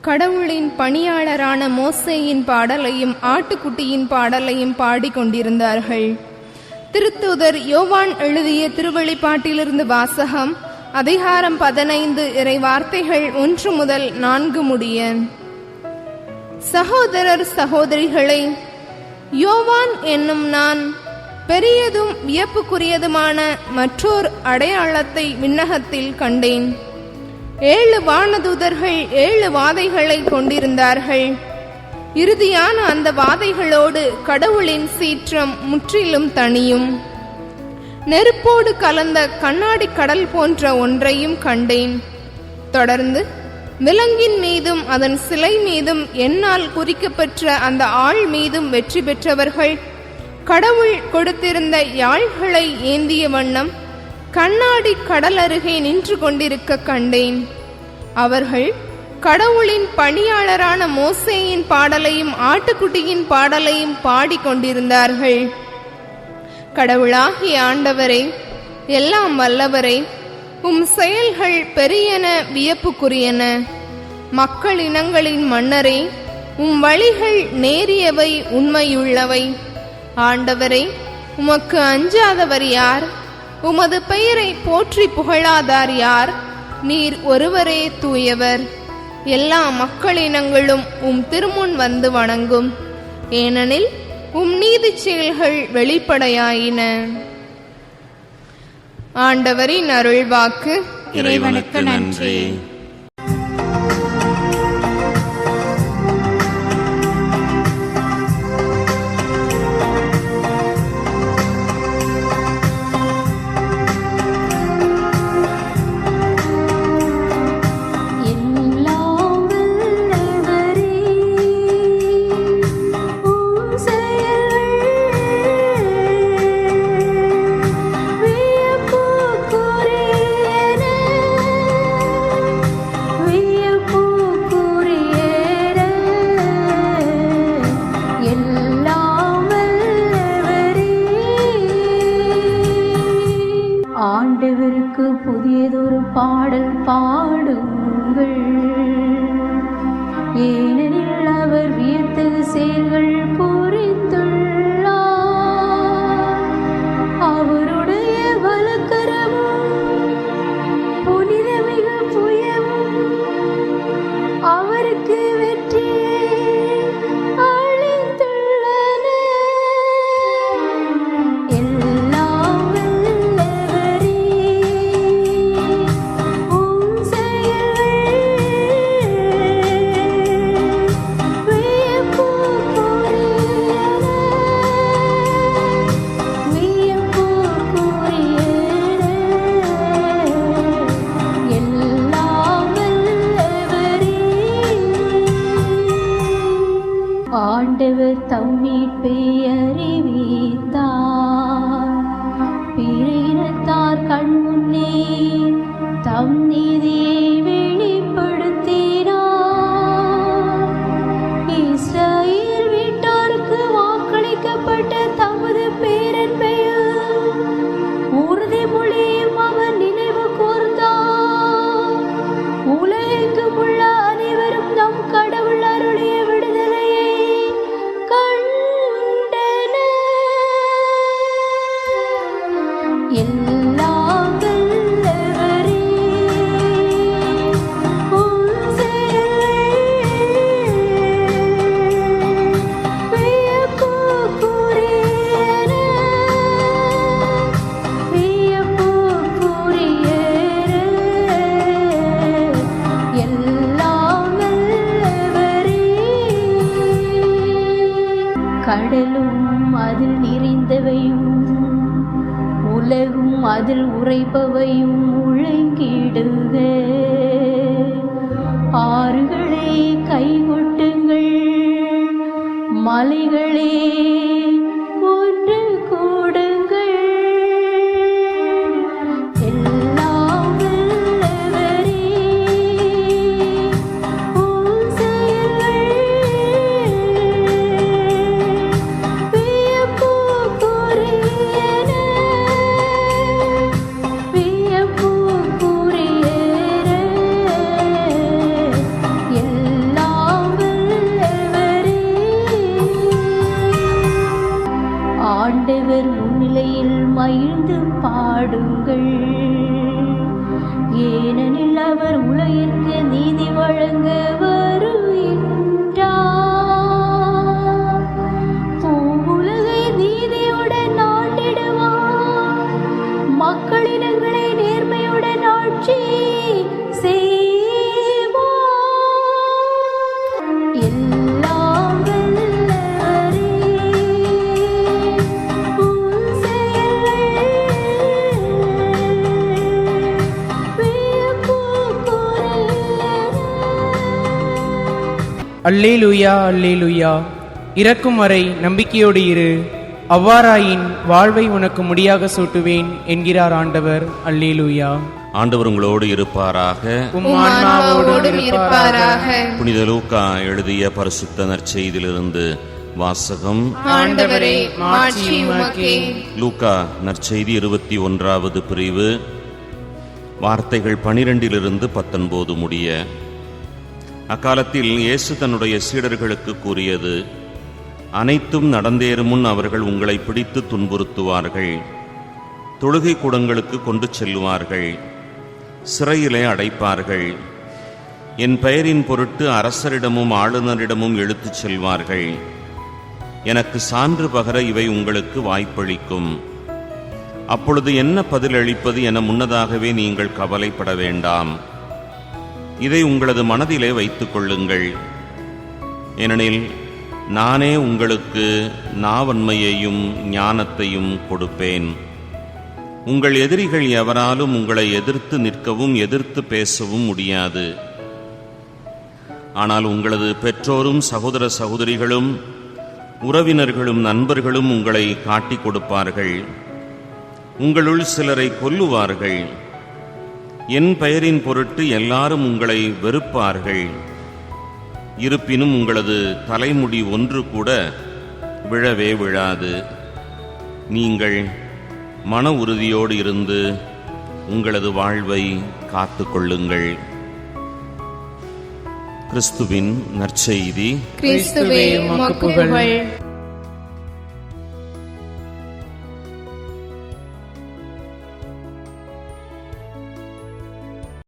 கடவுளின் பணியாளரான மோசேயின் பாடலையும் ஆட்டுக்குட்டியின் பாடலையும் பாடிக்கொண்டிருந்தார்கள். திருத்தூதர் யோவான் எழுதிய திருவெளிப்பாட்டிலிருந்து வாசகம். அதிகாரம் 15 இறை வார்த்தைகள் 1 முதல் 4 முடிய. சகோதரர் சகோதரிகளே, யோவான் என்னும் நான் பெரியதும் வியப்புக்குரியதுமான மற்றொரு அடையாளத்தை விண்ணகத்தில் கண்டேன். 7 வானதூதர்கள் 7 வாதைகளை கொண்டிருந்தார்கள். இறுதியான அந்த வாதைகளோடு கடவுளின் சீற்றம் முற்றிலும் தணியும். நெருப்போடு கலந்த கண்ணாடி கடல் போன்ற ஒன்றையும் கண்டேன். தொடர்ந்து விலங்கின் மீதும் அதன் சிலை மீதும் என்னால் குறிக்கப்பெற்ற அந்த ஆள் மீதும் வெற்றி பெற்றவர்கள் கடவுள் கொடுத்திருந்த யாழ்களை ஏந்திய வண்ணம் கண்ணாடி கடல் அருகே நின்று கொண்டிருக்க கண்டேன். அவர்கள் கடவுளின் பணியாளரான மோசேயின் பாடலையும் ஆட்டுக்குட்டியின் பாடலையும் பாடிக்கொண்டிருந்தார்கள். கடவுளாகிய ஆண்டவரே, எல்லாம் வல்லவரே, உம் செயல்கள் பெரியன, வியப்புக்குரியன. மக்கள் இனங்களின் மன்னரே, உம் வழிகள் நேரியவை, உண்மையுள்ளவை. ஆண்டவரே, உமக்கு அஞ்சாதவர் யார்? உமது பெயரை போற்றி புகழாதார் யார்? நீர் ஒருவரே தூயவர். எல்லா மக்களினங்களும் உம் திருமுன் வந்து வணங்கும், ஏனெனில் உம் நீதி செயல்கள் வெளிப்படையாயின. ஆண்டவரின் அருள்வாக்கு. இறைவனுக்கு நன்றி. ஆண்டவருக்கு புதியதொரு பாடல் பாடுங்கள், ஏனெனில் அவர் வியத்தகு செயல்கள் புரிந்துள்ளார். அவருடைய வலக்கரமும் புனிதமிகு புயமும் அவருக்கு வெற்றியை அளித்துள்ளன. ஆண்டவர் தம் மீட்பை அறிவித்தார், பிற இனத்தார் கண் முன்னே தம் நீதியை வெளிப்படுத்தினார். இஸ்ரவேல் வீட்டாருக்கு வாக்களிக்கப்பட்ட தமது பேரன் பெயர் உறுதிமொழியும் அவர் நினைவு கூர்ந்தார். உலகெங்கும் உள்ள அனைவரும் நம் கடவுள் அருளிய விடுதலையை எல்லாம் வல்லவரே, உம் செயல்கள் வியப்புக்குரியன, எல்லாம் வல்லவரே. கடலும் அதில் நிறைந்தவையும் உலகும் அதில் உறைபவையும் முழங்கிடுக. ஆறுகளே கைகொட்டுங்கள், மலைகளே ஒன்று கூடுங்கள். எல்லாம் வல்லவரே, உம் செயல்கள் வியப்புக்குரியன. எல்லாம் வாருங்கள், ஏனெனில் அவர் உலகிற்கு நீதி வழங்க வருகின்றார். பூவுலகை நீதியுடன் ஆண்டிடுவார், மக்களினங்களை நேர்மையுடன் ஆட்சி செய்வார். எல்லாம் வல்லவரே, உம் செயல்கள் வியப்புக்குரியன. அல்லேலூயா அல்லேலூயா. இறக்கும் வரை நம்பிக்கையோடு இரு, அவ்வாறாயின் வாழ்வை உனக்கு முடியாக சூட்டுவேன் என்கிறார் ஆண்டவர். அல்லேலூயா. ஆண்டவர் உங்களோடு இருப்பாராக. உம் உம் ஆன்மாவோடும் இருப்பாராக. புனித லூக்கா எழுதிய பரிசுத்த நற்செய்தியிலிருந்து வாசகம். ஆண்டவரே, மாட்சி உமக்கே. லூக்கா நற்செய்தி 21வது பிரிவு, வார்த்தைகள் 12 19 முடிய. அக்காலத்தில் இயேசு தன்னுடைய சீடர்களுக்கு கூறியது, அனைத்தும் நடந்தேறும் முன் அவர்கள் உங்களை பிடித்து துன்புறுத்துவார்கள், தொழுகை கூடங்களுக்கு கொண்டு செல்லுவார்கள், சிறையிலே அடைப்பார்கள், என் பெயரின் பொருட்டு அரசரிடமும் ஆளுநரிடமும் இழுத்துச் செல்வார்கள். எனக்கு சான்று பகர இவை உங்களுக்கு வாய்ப்பளிக்கும். அப்பொழுது என்ன பதிலளிப்பது என முன்னதாகவே நீங்கள் கவலைப்பட வேண்டாம். இதை உங்களது மனதிலே வைத்துக் கொள்ளுங்கள். ஏனெனில் நானே உங்களுக்கு நாவன்மையையும் ஞானத்தையும் கொடுப்பேன். உங்கள் எதிரிகள் எவராலும் உங்களை எதிர்த்து நிற்கவும் எதிர்த்து பேசவும் முடியாது. ஆனால் உங்களது பெற்றோரும் சகோதர சகோதரிகளும் உறவினர்களும் நண்பர்களும் உங்களை காட்டிக் கொடுப்பார்கள். உங்களுள் சிலரை கொல்லுவார்கள். என் பெயரின் பொருட்டு எல்லாரும் உங்களை வெறுப்பார்கள். இருப்பினும் உங்களது தலைமுடி ஒன்று கூட விழவே விழாது. நீங்கள் மன உறுதியோடு இருந்து உங்களது வாழ்வை காத்து கொள்ளுங்கள். கிறிஸ்துவின் நற்செய்தி. கிறிஸ்துவே உமக்கு புகழ்.